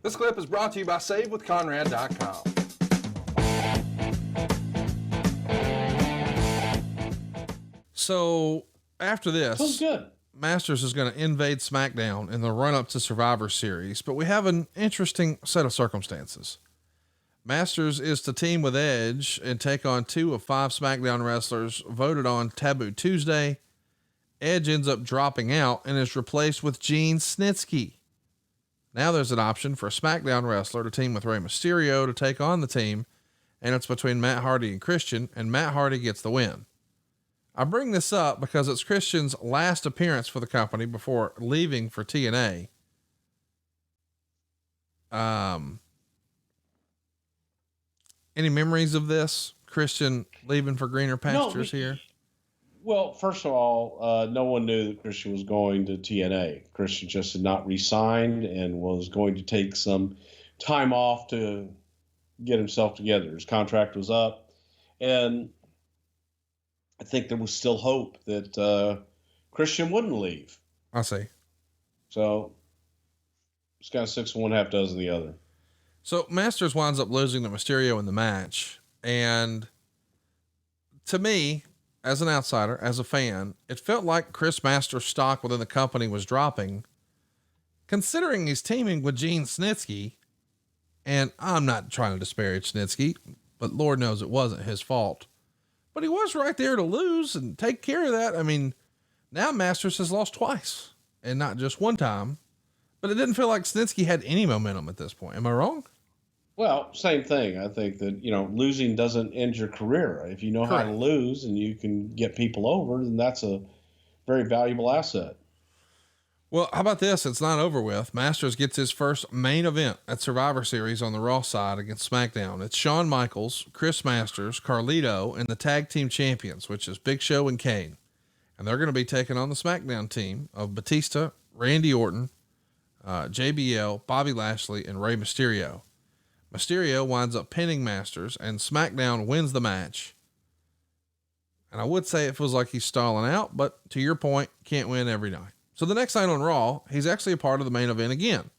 This clip is brought to you by SaveWithConrad.com. So after this, Masters is going to invade SmackDown in the run-up to Survivor Series, but we have an interesting set of circumstances. Masters is to team with Edge and take on 2 of 5 SmackDown wrestlers voted on Taboo Tuesday. Edge ends up dropping out and is replaced with Gene Snitsky. Now there's an option for a SmackDown wrestler to team with Rey Mysterio to take on the team, and it's between Matt Hardy and Christian, and Matt Hardy gets the win. I bring this up because it's Christian's last appearance for the company before leaving for TNA. Any memories of this? Christian leaving for greener pastures here? Well, first of all, no one knew that Christian was going to TNA. Christian just had not re-signed and was going to take some time off to get himself together. His contract was up, and I think there was still hope that Christian wouldn't leave. I see. So it's kind of 6 of one, half dozen the other. So Masters winds up losing to Mysterio in the match. And to me, as an outsider, as a fan, it felt like Chris Masters' stock within the company was dropping, considering he's teaming with Gene Snitsky. And I'm not trying to disparage Snitsky, but Lord knows it wasn't his fault. But he was right there to lose and take care of that. I mean, now Masters has lost twice and not just one time, but it didn't feel like Snitsky had any momentum at this point. Am I wrong? Well, same thing. I think that, losing doesn't end your career. If you know how to lose and you can get people over, then that's a very valuable asset. Well, how about this? It's not over with. Masters gets his first main event at Survivor Series on the Raw side against SmackDown. It's Shawn Michaels, Chris Masters, Carlito, and the tag team champions, which is Big Show and Kane. And they're going to be taking on the SmackDown team of Batista, Randy Orton, JBL, Bobby Lashley, and Rey Mysterio. Mysterio winds up pinning Masters, and SmackDown wins the match. And I would say it feels like he's stalling out, but to your point, can't win every night. So the next night on Raw, he's actually a part of the main event again.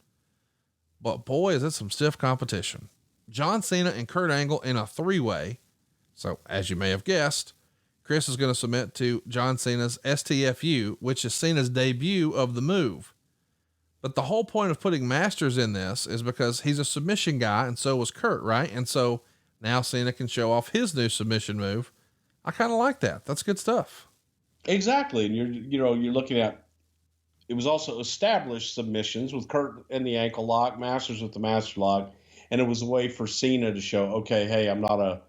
But boy, is it some stiff competition. John Cena and Kurt Angle in a 3-way. So as you may have guessed, Chris is going to submit to John Cena's STFU, which is Cena's debut of the move. But the whole point of putting Masters in this is because he's a submission guy, and so was Kurt, right? And so now Cena can show off his new submission move. I kind of like that. That's good stuff. Exactly. And you're looking at, it was also established submissions with Kurt and the ankle lock, Masters with the master lock. And it was a way for Cena to show, okay, hey, I'm not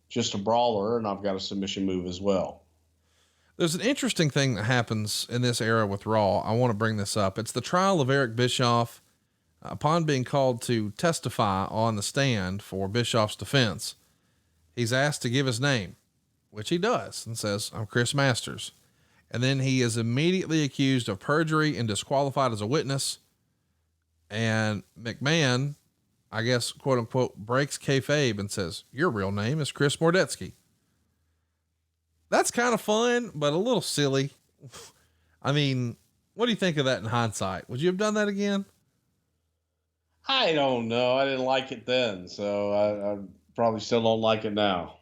just a brawler, and I've got a submission move as well. There's an interesting thing that happens in this era with Raw. I want to bring this up. It's the trial of Eric Bischoff. Upon being called to testify on the stand for Bischoff's defense, he's asked to give his name, which he does, and says, "I'm Chris Masters." And then he is immediately accused of perjury and disqualified as a witness. And McMahon, I guess, quote unquote, breaks kayfabe and says, "Your real name is Chris Mordetsky." That's kind of fun, but a little silly. I mean, what do you think of that in hindsight? Would you have done that again? I don't know. I didn't like it then, so I probably still don't like it now.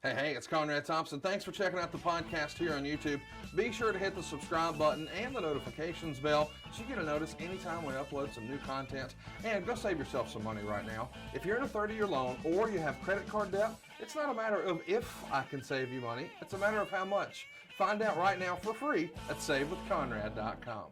Hey, it's Conrad Thompson. Thanks for checking out the podcast here on YouTube. Be sure to hit the subscribe button and the notifications bell so you get a notice anytime we upload some new content. And go save yourself some money right now. If you're in a 30-year loan or you have credit card debt, it's not a matter of if I can save you money. It's a matter of how much. Find out right now for free at SaveWithConrad.com.